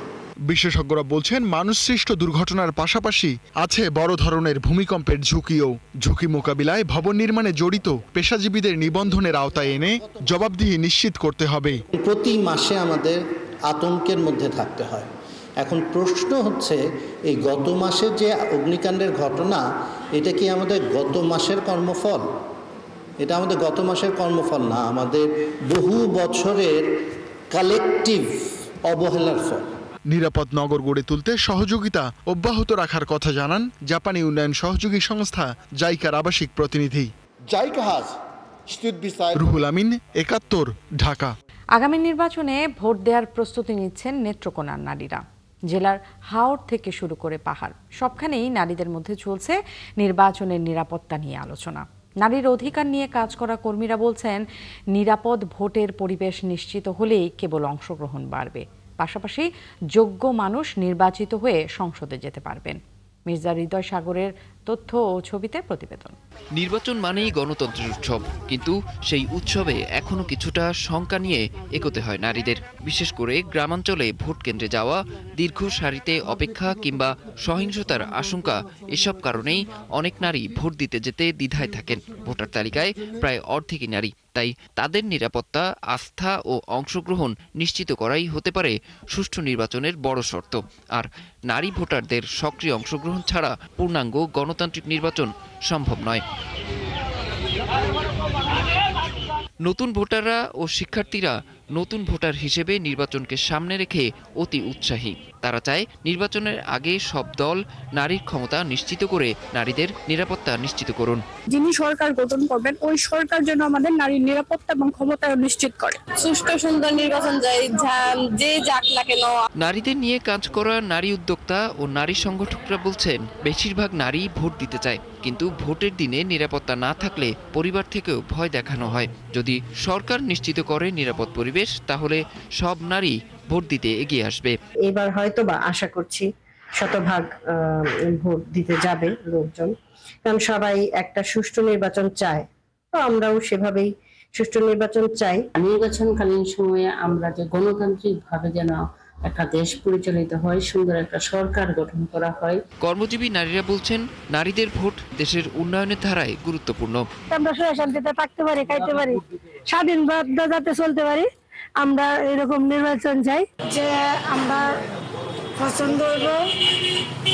বিশেষজ্ঞরা বলছেন, মানুষ সৃষ্ট দুর্ঘটনার পাশাপাশি আছে বড় ধরনের ভূমিকম্পের ঝুঁকিও। ঝুঁকি মোকাবিলায় ভবন নির্মাণে জড়িত পেশাজীবীদের নিবন্ধনের আওতায় এনে জবাবদিহি নিশ্চিত করতে হবে। প্রতি মাসে আমাদের আতঙ্কের মধ্যে থাকতে হয়। এখন প্রশ্ন হচ্ছে, এই গত মাসের যে অগ্নিকাণ্ডের ঘটনা, এটা কি আমাদের গত মাসের কর্মফল? এটা আমাদের গত মাসের কর্মফল না, আমাদের বহু বছরের কালেকটিভ অবহেলার ফল। নিরাপদ নগর গড়ে তুলতে সহযোগিতা অব্যাহত রাখার কথা জানান জাপানি উন্নয়ন সহযোগী সংস্থা জাইকার আবাসিক প্রতিনিধি। রুহুল আমিন, ৭১, ঢাকা। আগামী নির্বাচনে ভোট দেওয়ার প্রস্তুতি নিচ্ছেন নেত্রকোনার নারীরা। জেলার হাওড় থেকে শুরু করে পাহাড় সবখানেই নারীদের মধ্যে চলছে নির্বাচনের নিরাপত্তা নিয়ে আলোচনা। নারীর অধিকার নিয়ে কাজ করা কর্মীরা বলছেন, নিরাপদ ভোটের পরিবেশ নিশ্চিত হলেই কেবল অংশগ্রহণ বাড়বে, পাশাপাশি যোগ্য মানুষ নির্বাচিত হয়ে সংসদে যেতে পারবেন। মির্জা হৃদয় সাগরের তথ্য ও ছবিতে প্রতিবেদন। নির্বাচন মানেই গণতন্ত্রের উৎসব, কিন্তু সেই উৎসবে এখনো কিছুটা শঙ্কা নিয়ে এগোতে হয় নারীদের। বিশেষ করে গ্রামাঞ্চলে ভোট কেন্দ্রে যাওয়া, দীর্ঘ সারিতে অপেক্ষা কিংবা সহিংসতার আশঙ্কা, এসব কারণেই অনেক নারী ভোট দিতে যেতে দ্বিধায় থাকেন। ভোটার তালিকায় প্রায় অর্ধেকই নারী, তাই তাদের নিরাপত্তা, আস্থা ও অংশগ্রহণ নিশ্চিত করাই হতে পারে সুষ্ঠু নির্বাচনের বড় শর্ত। আর নারী ভোটারদের সক্রিয় অংশগ্রহণ ছাড়া পূর্ণাঙ্গ গণতান্ত্রিক নির্বাচন সম্ভব নয়। নতুন ভোটাররা ও শিক্ষার্থীরা নতুন ভোটার হিসেবে নির্বাচনকে সামনে রেখে অতি উৎসাহী। তারা চায় নির্বাচনের আগে সব দল নারীর ক্ষমতা নিশ্চিত করে নারীদের নিরাপত্তা নিশ্চিত করুন। যিনি সরকার গঠন করবেন ওই সরকার যেন আমাদের নারীর নিরাপত্তা এবং ক্ষমতা নিশ্চিত করে। সুষ্ঠু সুন্দর নির্বাচন যে যাক না কেন। নারীদের নিয়ে কাজ করা নারী উদ্যোক্তা ও নারী সংগঠকরা বলছেন, বেশিরভাগ নারী ভোট দিতে চায়, কিন্তু ভোটের দিনে নিরাপত্তা না থাকলে পরিবার থেকেও ভয় দেখানো হয়। যদি সরকার নিশ্চিত করে নিরাপদ পরিবেশ, তাহলে সব নারী ভোট দিতে এগিয়ে আসবে। এবার হয়তো বা আশা করছি শতভাগ ভোট দিতে যাবে লোকজন, কারণ সবাই একটা সুষ্ঠু নির্বাচন চায়। তো আমরাও সেভাবেই সুষ্ঠু নির্বাচন চাই। নির্বাচনকালীন সময়ে আমরা যে গণতান্ত্রিক ভাবে যেন একটা দেশ পরিচালিত হয়, সুন্দর একটা সরকার গঠন করা হয়। কর্মজীবী নারীরা বলছেন, নারীদের ভোট দেশের উন্নয়নের ধারায় গুরুত্বপূর্ণ। আমরা শান্তিতে থাকতে পারি, খাইতে পারি, স্বাধীনভাবে যাতে চলতে পারি, আমরা এরকম নির্বাচন চাই। যে আমরা পছন্দ হইব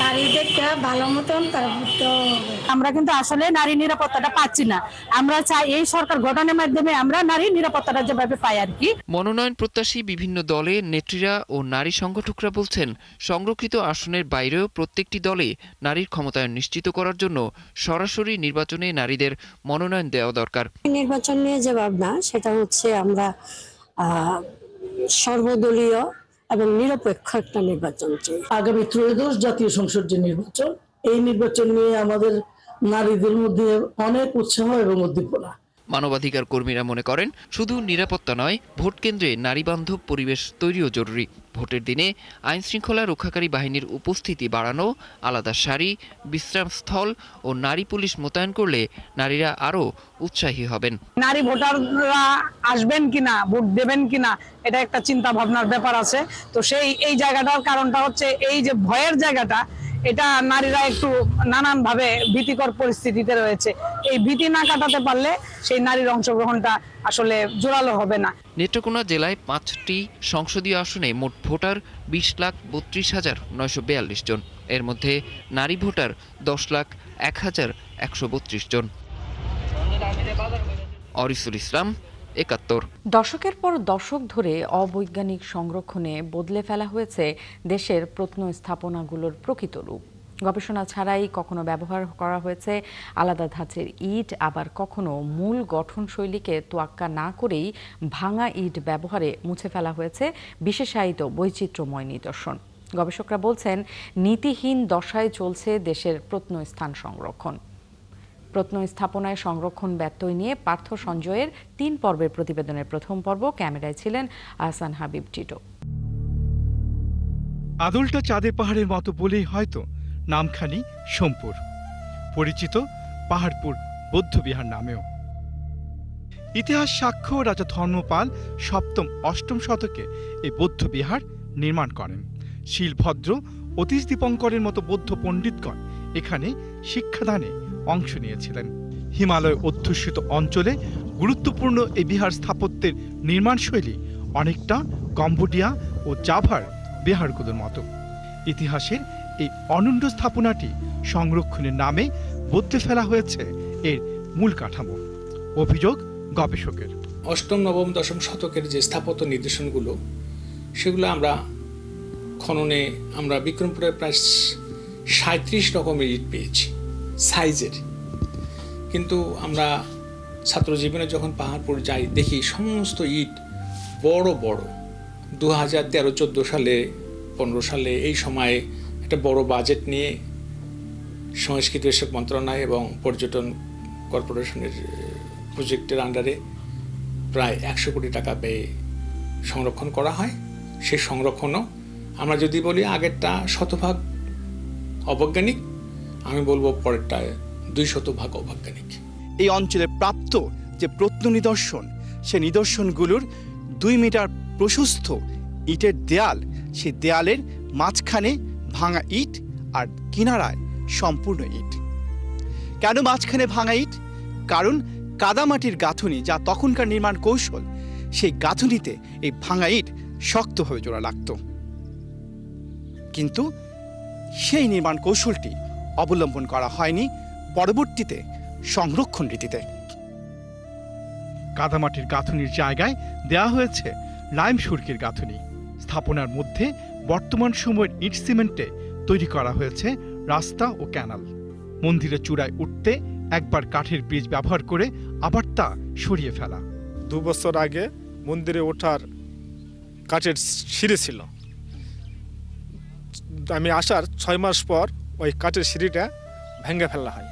নারীদেরকে ভালো মতন তারা ভোট হবে। আমরা কিন্তু আসলে নারী নিরাপত্তাটা পাচ্ছি না। আমরা চাই এই সরকার গঠনের মাধ্যমে আমরা নারী নিরাপত্তাটা যেভাবে পাই আর কি। মনোনয়ন প্রত্যাশী বিভিন্ন দলের নেত্রীরা ও নারী সংগঠকরা বলছেন, সংরক্ষিত আসনের বাইরেও প্রত্যেকটি দলে নারীর ক্ষমতায়ন নিশ্চিত করার জন্য সরাসরি নির্বাচনে নারীদের মনোনয়ন দেওয়া দরকার। নির্বাচন নিয়ে যে ভাবনা, সেটা হচ্ছে আমরা সর্বদলীয় এবং নিরপেক্ষ একটা নির্বাচন চাই। আগামী ত্রয়োদশ জাতীয় সংসদ যে নির্বাচন, এই নির্বাচন নিয়ে আমাদের নারীদের মধ্যে অনেক উৎসাহ এবং উদ্দীপনা। মানবাধিকার কর্মীরা মনে করেন, শুধু নিরাপত্তা নয়, ভোট কেন্দ্রে নারী বান্ধব পরিবেশ তৈরিও জরুরি। ভোটের দিনে আইন শৃঙ্খলা রক্ষাকারী বাহিনীর উপস্থিতি বাড়ানো, আলাদা সারি, বিশ্রামস্থল ও নারী পুলিশ মোতায়েন করলে নারীরা আরও উৎসাহী হবেন। নারী ভোটাররা আসবেন কিনা, ভোট দেবেন কিনা, এটা একটা চিন্তা ভাবনার ব্যাপার আছে। তো এই জায়গাটার কারণটা হচ্ছে এই যে ভয়ের জায়গাটা, এটা নারীরা একটু নানান ভাবে ভীতিকর পরিস্থিতিতে রয়েছে। এই ভীতি না কাটাতে পারলে সেই নারীর অংশগ্রহণটা আসলে জোরালো হবে না। নেত্রকোনা জেলায় 5টি সংসদীয় আসনে মোট ভোটার 20,20,942 জন। এর মধ্যে নারী ভোটার 10,01,132 জন। অরিসুল ইসলাম, ৭১। দশকের পর দশক ধরে অবৈজ্ঞানিক সংরক্ষণে বদলে ফেলা হয়েছে দেশের প্রত্নস্থাপনাগুলোর প্রকৃত রূপ। গবেষণা ছাড়াই কখনো ব্যবহার করা হয়েছে আলাদা ধাঁচের ইট, আবার কখনো মূল গঠনশৈলীকে তোয়াক্কা না করেই ভাঙা ইট ব্যবহারে মুছে ফেলা হয়েছে বিশেষায়িত বৈচিত্র্যময় নিদর্শন। গবেষকরা বলছেন, নীতিহীন দশায় চলছে দেশের প্রত্নস্থান সংরক্ষণ। প্রত্নস্থাপনায় সংরক্ষণ ব্যত্যয় নিয়ে পার্থ সঞ্জয়ের 3 পর্বের প্রতিবেদনের প্রথম পর্ব। ক্যামেরায় ছিলেন আহসান হাবিব টিটো। আদলটা চাঁদের পাহাড়ের মতো বলেই হয়তো নামখানি সোমপুর, পরিচিত পাহাড়পুর বৌদ্ধবিহার নামেও। ইতিহাস সাক্ষ্য, রাজা ধর্মপাল 7ম-8ম শতকে এই বৌদ্ধবিহার নির্মাণ করেন। শিলভদ্র, অতীশ দীপঙ্করের মতো বৌদ্ধ পণ্ডিতগণ এখানে শিক্ষাদানে অংশ নিয়েছিলেন। হিমালয় অধ্যুষিত অঞ্চলে গুরুত্বপূর্ণ এই বিহার স্থাপত্যের নির্মাণশৈলী অনেকটা কম্বোডিয়া ও জাভার বিহারগুলোর মতো। ইতিহাসের এই অনন্য স্থাপনাটি সংরক্ষণের নামে বদলে ফেলা হয়েছে এর মূল কাঠামো। অভিযোগ গবেষকের, 8ম, 9ম, 10ম শতকের যে স্থাপত্য নিদর্শনগুলো, সেগুলো আমরা খননে আমরা বিক্রমপুরে প্রায় 37 রকমের ইট পেয়েছি সাইজের, কিন্তু আমরা ছাত্র জীবনে যখন পাহাড়পুর যাই দেখি সমস্ত ইট বড় বড়। 2013-14 সালে 15 সালে এই সময়ে একটা বড় বাজেট নিয়ে সংস্কৃতি বিষয়ক মন্ত্রণালয় এবং পর্যটন কর্পোরেশনের প্রজেক্টের আন্ডারে প্রায় 100 কোটি টাকা ব্যয়ে সংরক্ষণ করা হয়। সেই সংরক্ষণও আমরা যদি বলি আগেরটা 100% অবৈজ্ঞানিক, আমি বলবো পরেরটা 200% অবৈজ্ঞানিক। এই অঞ্চলে প্রাপ্ত যে প্রত্ননিদর্শন, সে নিদর্শনগুলোর 2 মিটার প্রশস্ত ইটের দেয়াল, সেই দেয়ালের মাঝখানে ভাঙা ইট আর কিনারায় সম্পূর্ণ ইট। কেন মাঝখানে ভাঙা ইট? কারণ কাদামাটির গাঁথুনি, যা তখনকার নির্মাণ কৌশল, সেই গাঁথুনিতে এই ভাঙা ইট শক্তভাবে জোড়া লাগত। কিন্তু সেই নির্মাণ কৌশলটি অবলম্বন করা হয়নি পরবর্তীতে সংরক্ষণ রীতিতে। কাদামাটির গাঁথুনির জায়গায় দেয়া হয়েছে লাইম সুরকির গাঁথুনি। স্থাপনার মধ্যে বর্তমান সময়ের ইট সিমেন্টে তৈরি করা হয়েছে রাস্তা ও ক্যানাল। মন্দিরের চূড়ায় উঠতে একবার কাঠের ব্রিজ ব্যবহার করে আবার তা সরিয়ে ফেলা। 2 বছর আগে মন্দিরে ওঠার কাঠের সিঁড়ি ছিল, আমি আসার 6 মাস পর ওই কাঠের সিঁড়িটা ভেঙে ফেলা হয়।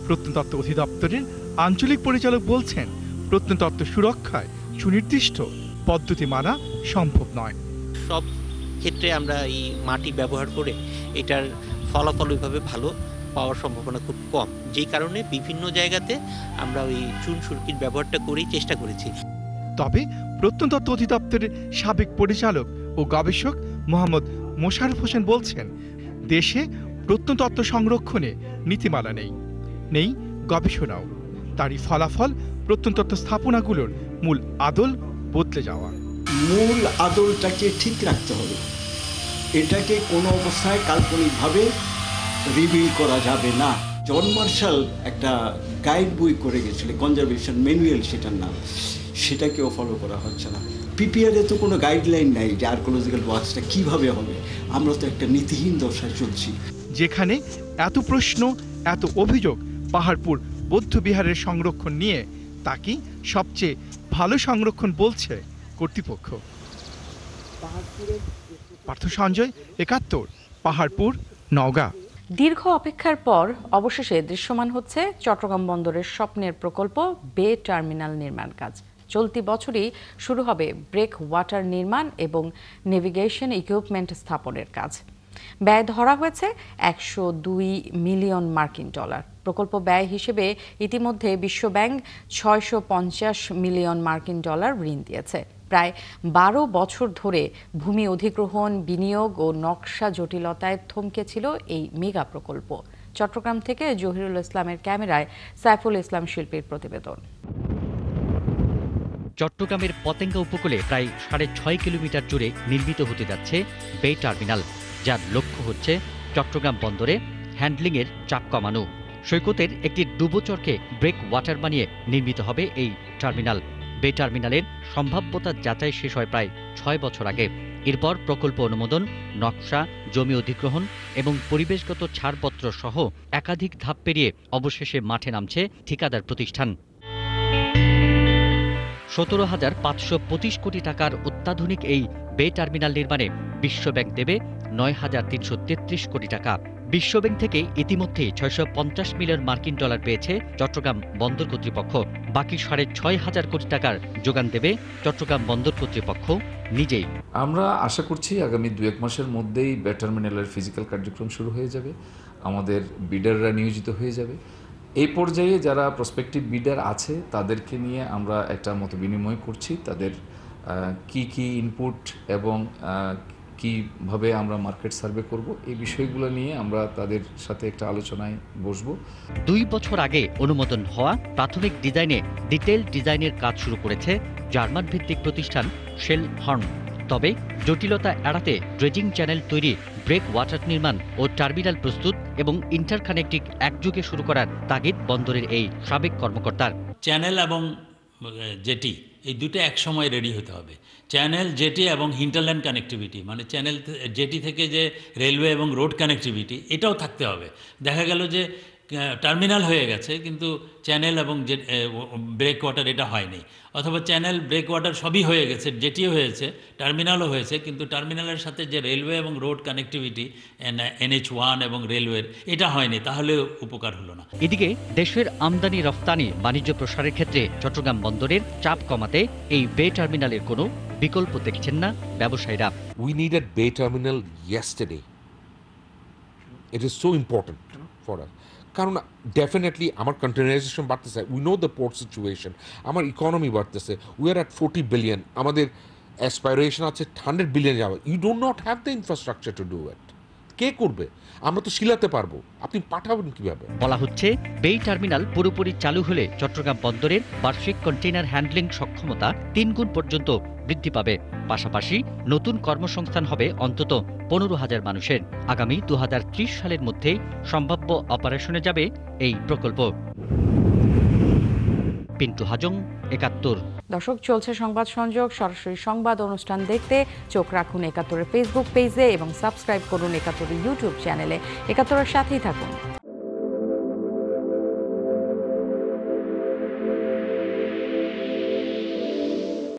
প্রত্নতত্ত্ব অধিদপ্তরের আঞ্চলিক পরিচালক বলছেন, প্রত্নতত্ত্ব সুরক্ষায় সুনির্দিষ্ট পদ্ধতি মানা সম্ভব নয়। সব ক্ষেত্রে আমরা এই মাটি ব্যবহার করে এটার ফলাফল ওইভাবে ভালো পাওয়ার সম্ভাবনা খুব কম, যেই কারণে বিভিন্ন জায়গাতে আমরা ওই চুন সুরকির ব্যবহারটা করেই চেষ্টা করেছি। তবে প্রত্নতত্ত্ব অধিদপ্তরের সাবেক পরিচালক ও গবেষক মোহাম্মদ মোশাররফ হোসেন বলছেন, দেশে প্রত্নতত্ত্ব সংরক্ষণে নীতিমালা নেই গবেষণাও। তারই ফলাফল প্রত্নতত্ত্ব স্থাপনাগুলোর মূল আদল বদলে যাওয়া। মূল আদলটাকে ঠিক রাখতে হবে, এটাকে কোনো অবস্থায় কাল্পনিকভাবে রিভিল করা যাবে না। জন মার্শাল একটা গাইড বই করে গেছিল, কনজারভেশন ম্যানুয়াল সেটার নাম, সেটাকেও ফলো করা হচ্ছে না। পিপিআরে তো কোনো গাইডলাইন নাই যে আর্কোলজিক্যাল ওয়ার্কসটা কীভাবে হবে। আমরা তো একটা নীতিহীন দশায় চলছি। যেখানে এত প্রশ্ন, এত অভিযোগ পাহাড়পুর বৌদ্ধবিহারের সংরক্ষণ নিয়ে, তাকে সবচেয়ে ভালো সংরক্ষণ বলছে কর্তৃপক্ষ। পার্থ সঞ্জয়, 71, পাহাড়পুর, নওগাঁ। দীর্ঘ অপেক্ষার পর অবশেষে দৃশ্যমান হচ্ছে চট্টগ্রাম বন্দরের স্বপ্নের প্রকল্প বে টার্মিনাল নির্মাণ কাজ। চলতি বছরই শুরু হবে ব্রেক ওয়াটার নির্মাণ এবং নেভিগেশন ইকুইপমেন্ট স্থাপনের কাজ। ব্যয় ধরা হয়েছে $102 মিলিয়ন। প্রকল্প ব্যয় হিসেবে ইতিমধ্যে বিশ্বব্যাংক $650 মিলিয়ন ঋণ দিয়েছে। প্রায় 12 বছর ধরে ভূমি অধিগ্রহণ, বিনিয়োগ ও নকশা জটিলতায় থমকে ছিল এই মেগা প্রকল্প। চট্টগ্রাম থেকে জহিরুল ইসলামের ক্যামেরায় সাইফুল ইসলাম শিল্পীর প্রতিবেদন। চট্টগ্রামের পতেঙ্গা উপকূলে প্রায় 6.5 কিলোমিটার জুড়ে নির্মিত হতে যাচ্ছে বে টার্মিনাল, যার লক্ষ্য হচ্ছে চট্টগ্রাম বন্দরে হ্যান্ডলিংয়ের চাপ কমানো। সৈকতের একটি ডুবোচরকে ব্রেক ওয়াটার বানিয়ে নির্মিত হবে এই টার্মিনাল। বে টার্মিনালের সম্ভাব্যতা যাচাই শেষ হয় প্রায় 6 বছর আগে। এরপর প্রকল্প অনুমোদন, নকশা, জমি অধিগ্রহণ এবং পরিবেশগত ছাড়পত্র সহ একাধিক ধাপ পেরিয়ে অবশেষে মাঠে নামছে ঠিকাদার প্রতিষ্ঠান। 17,525 কোটি টাকার অত্যাধুনিক এই বে টার্মিনাল নির্মাণে বিশ্বব্যাংক দেবে 9,333 কোটি টাকা। বিশ্বব্যাংক থেকে ইতিমধ্যে $650 মিলিয়ন পেয়েছে চট্টগ্রাম বন্দর কর্তৃপক্ষ। বাকি 6,500 কোটি টাকার যোগান দেবে চট্টগ্রাম বন্দর কর্তৃপক্ষ নিজেই। আমরা আশা করছি আগামী 2-1 মাসের মধ্যেই বে টার্মিনালের ফিজিক্যাল কার্যক্রম শুরু হয়ে যাবে, আমাদের বিডাররা নিয়োজিত হয়ে যাবে। এই পর্যায়ে যারা প্রসপেক্টিভ বিডার আছে তাদেরকে নিয়ে আমরা একটা মত বিনিময় করছি, তাদের কি ইনপুট এবং কিভাবে আমরা মার্কেট সার্ভে করব, এই বিষয়গুলো নিয়ে আমরা তাদের সাথে একটা আলোচনায় বসবো। 2 বছর আগে অনুমোদন হওয়া প্রাথমিক ডিজাইনে ডিটেইল ডিজাইনের কাজ শুরু করেছে জার্মান ভিত্তিক প্রতিষ্ঠান শেল হর্ন। তবে জটিলতা এড়াতে ড্রেজিং চ্যানেল তৈরি, ব্রেক ওয়াটার নির্মাণ ও টার্মিনাল প্রস্তুত এবং ইন্টারকানেক্টিং একযোগে শুরু করার তাগিদ বন্দরের এই সাবেক কর্মকর্তার। চ্যানেল এবং জেটি এই দুটো এক সময় রেডি হতে হবে। চ্যানেল, জেটি এবং হিন্টারল্যান্ড কানেক্টিভিটি, মানে চ্যানেল জেটি থেকে যে রেলওয়ে এবং রোড কানেক্টিভিটি, এটাও থাকতে হবে। দেখা গেল যে টার্মিনাল হয়ে গেছে কিন্তু চ্যানেল এবং ব্রেক ওয়াটার এটা হয়নি, অথবা চ্যানেল ব্রেক ওয়াটার সবই হয়ে গেছে, জেটিও হয়েছে, টার্মিনালও হয়েছে, কিন্তু টার্মিনালের সাথে যে রেলওয়ে এবং রোড কানেক্টিভিটি NH1 এবং রেলওয়ের এটা হয়নি, তাহলে উপকার হলো না। এদিকে দেশের আমদানি রফতানি বাণিজ্য প্রসারের ক্ষেত্রে চট্টগ্রাম বন্দরের চাপ কমাতে এই বে টার্মিনালের কোনো বিকল্প দেখছেন না ব্যবসায়ীরা। We needed Bay Terminal yesterday. It is so important for us. কারণ ডেফিনেটলি আমার কন্টেনারাইজেশন বাড়তেছে, we know the port situation, আমার ইকোনমি বাড়তেছে, উই আর অ্যাট 40 বিলিয়ন, আমাদের অ্যাসপাইরেশন আছে 100 বিলিয়ন যাওয়া। You don't not have the infrastructure to do it. কে করবে? আমরা তো শিলাতে পারবো, আপনি পাঠাবেন কিভাবে? বলা হচ্ছে বে টার্মিনাল পুরোপুরি চালু হলে চট্টগ্রাম বন্দরের বার্ষিক কন্টেইনার হ্যান্ডলিং সক্ষমতা 3 গুণ পর্যন্ত বৃদ্ধি পাবে। পাশাপাশি নতুন কর্মসংস্থান হবে অন্তত 15,000 মানুষের। আগামী 2030 সালের মধ্যেই সম্ভাব্য অপারেশনে যাবে এই প্রকল্প। পিন্টু হাজং, 71। দর্শক, চলছে সংবাদ সংযোগ। সরাসরি সংবাদ অনুষ্ঠান দেখতে চোখ রাখুন 71-এর ফেসবুক পেজে এবং সাবস্ক্রাইব করুন 71-এর ইউটিউব চ্যানেলে। 71-এর সাথেই থাকুন।